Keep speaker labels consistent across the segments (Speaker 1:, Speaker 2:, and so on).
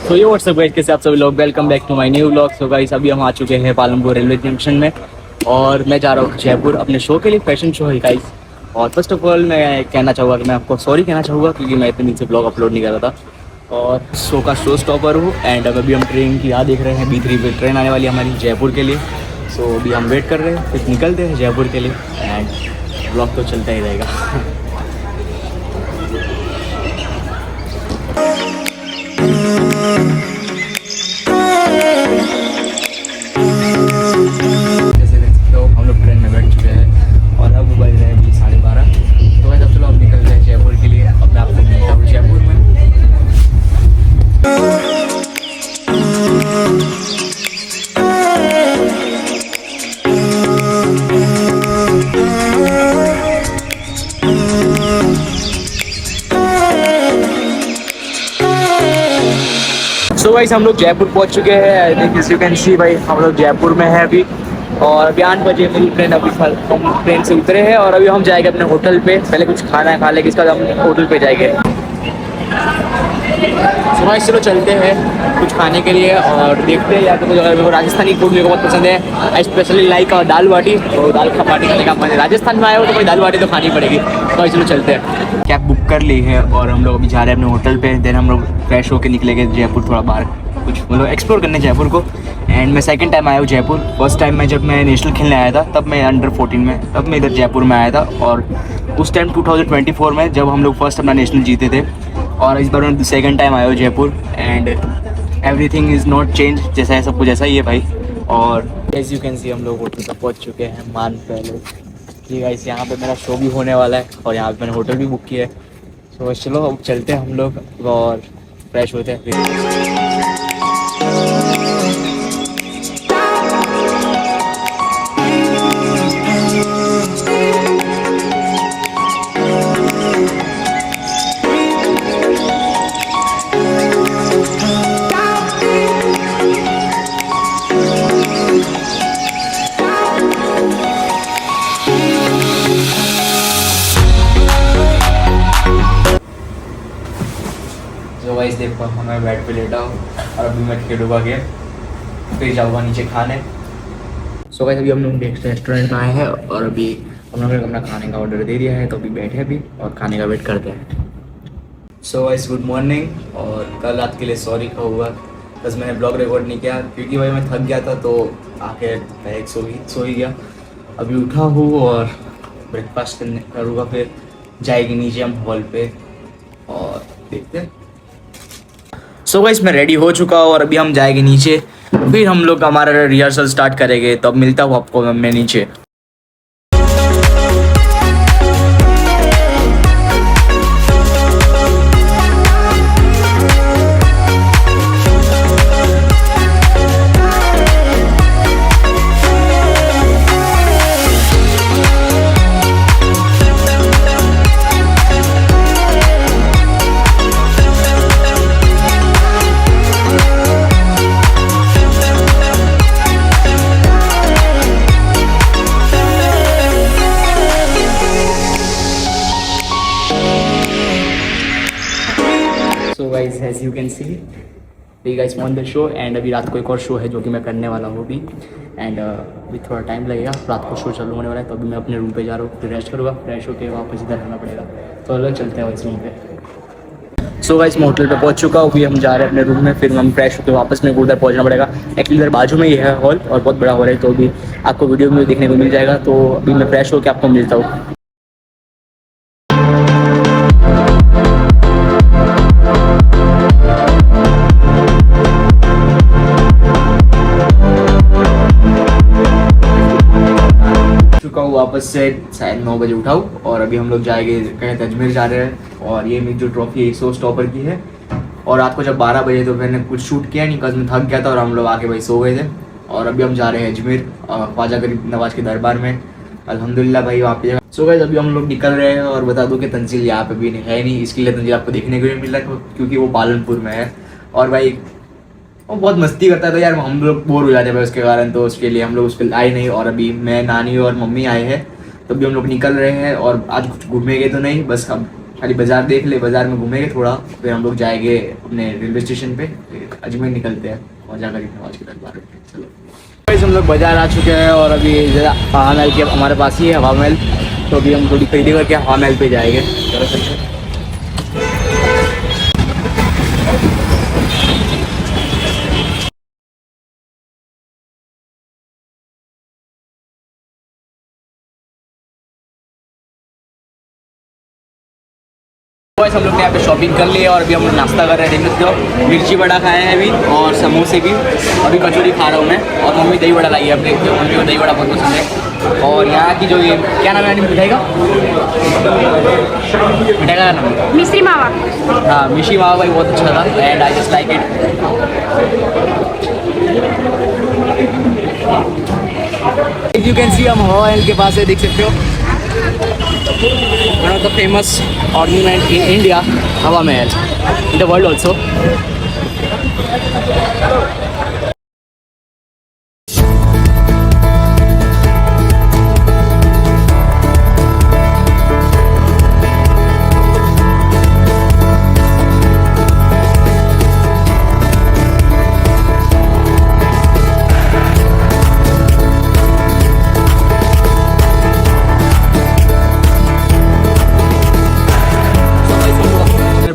Speaker 1: तो ये WhatsApp guys, कैसे आप सभी लोग, welcome back to my new vlog. So guys अभी हम आ चुके हैं पालमपुर रेलवे जंक्शन में और मैं जा रहा हूँ जयपुर अपने शो के लिए, फैशन शो है गाइस। और फर्स्ट ऑफ ऑल मैं कहना चाहूँगा कि मैं आपको सॉरी कहना चाहूँगा क्योंकि मैं इतने दिन से ब्लॉग अपलोड नहीं कर रहा था और शो का शो स्टॉपर हूँ। एंड अब अभी हम ट्रेन की राह देख रहे हैं, B3 पे ट्रेन आने वाली है हमारी जयपुर के लिए। सो अभी हम वेट कर रहे हैं, फिर निकलते हैं जयपुर के लिए एंड ब्लॉग तो चलता ही रहेगा। जैसे देख सकते हो हम लोग ट्रेन में बैठ चुके हैं और अब बज रहे हैं अभी 12:30। तो वैसे अब चलो अब निकल रहे हैं जयपुर के लिए। अब मैं आपको मिलता हूँ जयपुर में। सो गाइस हम लोग जयपुर पहुंच चुके हैं। आई थिंक यू कैन सी भाई हम लोग जयपुर में हैं अभी और अभी 8 बजे मेरी ट्रेन अभी हम ट्रेन से उतरे हैं और अभी हम जाएंगे अपने होटल पे। पहले कुछ खाना खा लेंगे, इसके बाद हम होटल पे जाएंगे। सो गाइस चलो चलते हैं कुछ खाने के लिए और देखते हैं। या तो मेरे को राजस्थानी फूड मेरे को बहुत पसंद है। आई स्पेशली लाइक दाल बाटी, तो दाल का बाटी खाने का मन है। राजस्थान में आए हो तो भाई दाल बाटी तो खानी पड़ेगी। तो चलो चलते हैं। कैब बुक कर ली है और हम लोग अभी जा रहे हैं अपने होटल पे। देन हम लोग फ्रेश होकर निकलेंगे जयपुर, थोड़ा बाहर कुछ मतलब एक्सप्लोर करने जयपुर को। एंड मैं सेकंड टाइम आया हूँ जयपुर। फर्स्ट टाइम मैं जब मैं नेशनल खेलने आया था तब मैं अंडर 14 में, तब मैं इधर जयपुर में आया था। और उस टाइम 2024 में जब हम लोग फर्स्ट अपना नेशनल जीते थे। और इस बार मैं सेकंड टाइम आया हूँ Jaipur and everything is not change, जैसा है सब कुछ ऐसा ही है भाई। और एज यू कैन सी हम लोग होटल तक पहुँच चुके हैं मान पैलेस। ये गाइस यहाँ पे मेरा शो भी होने वाला है और यहाँ पे मैंने होटल भी बुक किया है। सो चलो अब चलते हैं हम लोग और फ्रेश होते हैं फिर। तो गाइस देखो मैं बेड पे लेटा हूँ और अभी मैं खेलूँगा गेम, फिर जाऊँगा नीचे खाने। सो गाइस अभी हम लोग रेस्टोरेंट में आए हैं और अभी हम लोगों ने अपना खाने का ऑर्डर दे दिया है, तो अभी बैठे अभी और खाने का वेट करते हैं। So guys good morning. और कल रात के लिए सॉरी कहूँगा बस मैंने ब्लॉग रिकॉर्ड नहीं किया क्योंकि भाई मैं थक गया था, तो आके डायरेक्ट सो ही गया। अभी उठा हूँ और ब्रेकफास्ट करूँगा, फिर जाएगी नीचे हम हॉल पे और देखते हैं। सो गाइस मैं रेडी हो चुका हूँ और अभी हम जाएंगे नीचे, फिर हम लोग हमारा रिहर्सल स्टार्ट करेंगे। तो अब मिलता हूँ आपको मैं नीचे। So guys as you can see we guys on the show and अभी रात को एक और शो है जो कि मैं करने वाला हूँ अभी। एंड अभी थोड़ा टाइम लगेगा, रात को शो चालू होने वाला है। तो अभी मैं अपने रूम पे जा रहा हूँ, फिर रेस्ट करूँगा, फ्रेश होकर वापस इधर रहना पड़ेगा। तो अलग चलते हैं इस रूम पे। सो गाइस मैं होटल पे पहुँच चुका हूँ, अभी हम जा रहे हैं अपने रूम में, फिर हम फ्रेश होकर वापस मेरे को उधर पहुँचना पड़ेगा। एक्चुअली इधर बाजू में ही है हॉल और बहुत बड़ा हॉल है, तो अभी आपको वीडियो में देखने को मिल जाएगा। तो अभी मैं फ्रेश होकर आपको मिलता हूँ। वापस से शायद 9 बजे उठाऊँ और अभी हम लोग जाएंगे कहीं अजमेर जा रहे हैं। और ये मेरी जो ट्रॉफी है शो स्टॉपर की है। और रात को जब 12 बजे तो मैंने कुछ शूट किया नहीं, कल मैं थक गया था और हम लोग आके भाई सो गए थे। और अभी हम जा रहे हैं अजमेर ख्वाजा गरीब नवाज के दरबार में, अल्हम्दुलिल्लाह भाई वहाँ पे। सो गाइस अभी हम लोग निकल रहे हैं और बता दूं कि तंजील यहाँ पे भी है नहीं, इसके लिए तंजील आपको देखने को नहीं मिल रहा क्योंकि वो पालनपुर में है। और भाई वो बहुत मस्ती करता था यार, हम लोग बोर हो जाते भाई उसके कारण, तो उसके लिए हम लोग उस पर आए नहीं। और अभी मैं, नानी और मम्मी आए हैं, तो अभी हम लोग निकल रहे हैं और आज कुछ घूमेंगे तो नहीं, बस हम खाली बाजार देख ले, बाजार में घूमेंगे थोड़ा, फिर हम लोग जाएंगे अपने रेलवे स्टेशन पे, फिर अजमेर निकलते हैं और जाकर गरीब नवाज के दरबार में। चलो गाइस, हम लोग बाजार आ चुके हैं और अभी हवा महल के हमारे पास ही है हवा महल, तो अभी हम थोड़ी खरीदी करके हवा महल पे जाएंगे। चलो चलते हैं। बस हम लोग ने यहाँ पे शॉपिंग कर ली है और अभी हम लोग नाश्ता कर रहे हैं। देख सकते हो मिर्ची बड़ा खाए हैं अभी और समोसे भी, अभी कचौरी खा रहा हूँ मैं, और मम्मी दही बड़ा लाई है अपने, मम्मी को दही बड़ा बहुत पसंद है। और यहाँ की जो ये क्या नाम है मिठाई का, मिठाई का नाम है
Speaker 2: मिश्री मावा।
Speaker 1: हाँ, मिश्री मावा भाई बहुत अच्छा था and I just like it. You can सी हम हवा महल के पास है, देख सकते हो one of the famous ornament in India, Hawa Mahal, in the world also.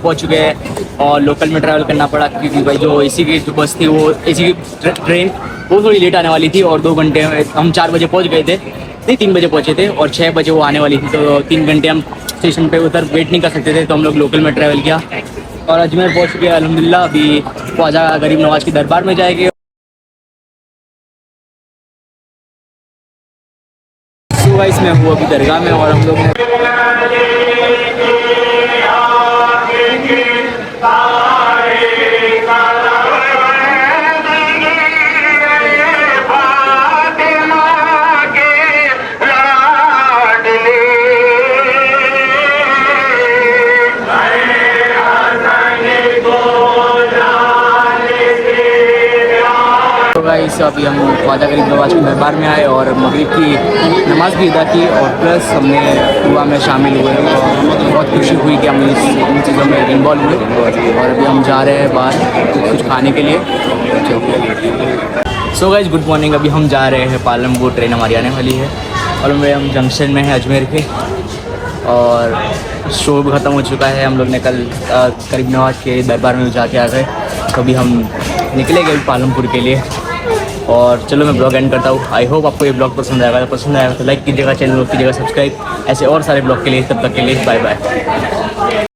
Speaker 1: पहुंच चुके हैं और लोकल में ट्रैवल करना पड़ा क्योंकि भाई जो एसी की जो बस थी, वो एसी की ट्रेन वो थोड़ी लेट आने वाली थी और 2 घंटे में हम 4 बजे पहुंच गए थे, नहीं 3 बजे पहुंचे थे और 6 बजे वो आने वाली थी, तो 3 घंटे हम स्टेशन पे उधर वेट नहीं कर सकते थे, तो हम लोग लोकल में ट्रैवल किया और अजमेर पहुँच चुके हैं अल्हम्दुलिल्लाह। अभी ख्वाजा गरीब नवाज के दरबार में जाएंगे। सुबह इसमें हुआ अभी दरगाह में और हम लोग ने गाइस अभी हम ख्वाजा गरीब नवाज के दरबार में आए और मगरिब की नमाज़ भी अदा की और प्लस हमने दुआ में शामिल हुए और बहुत खुशी हुई कि हम इन चीज़ों में इन्वॉल्व हुए और अभी हम जा रहे हैं बाहर कुछ खाने के लिए। सो गाइस गुड मॉर्निंग, अभी हम जा रहे हैं पालमपुर, ट्रेन हमारी आने वाली है और हम जंक्शन में हैं अजमेर के और शो भी ख़त्म हो चुका है। हम लोग ने कल गरीब नवाज के दरबार में जाके आ गए, तो अभी हम निकले गए पालमपुर के लिए और चलो मैं ब्लॉग एंड करता हूँ। आई होप आपको ये ब्लॉग पसंद आएगा तो लाइक कीजिएगा, चैनल को कीजिएगा सब्सक्राइब, ऐसे और सारे ब्लॉग के लिए। तब तक के लिए बाय बाय।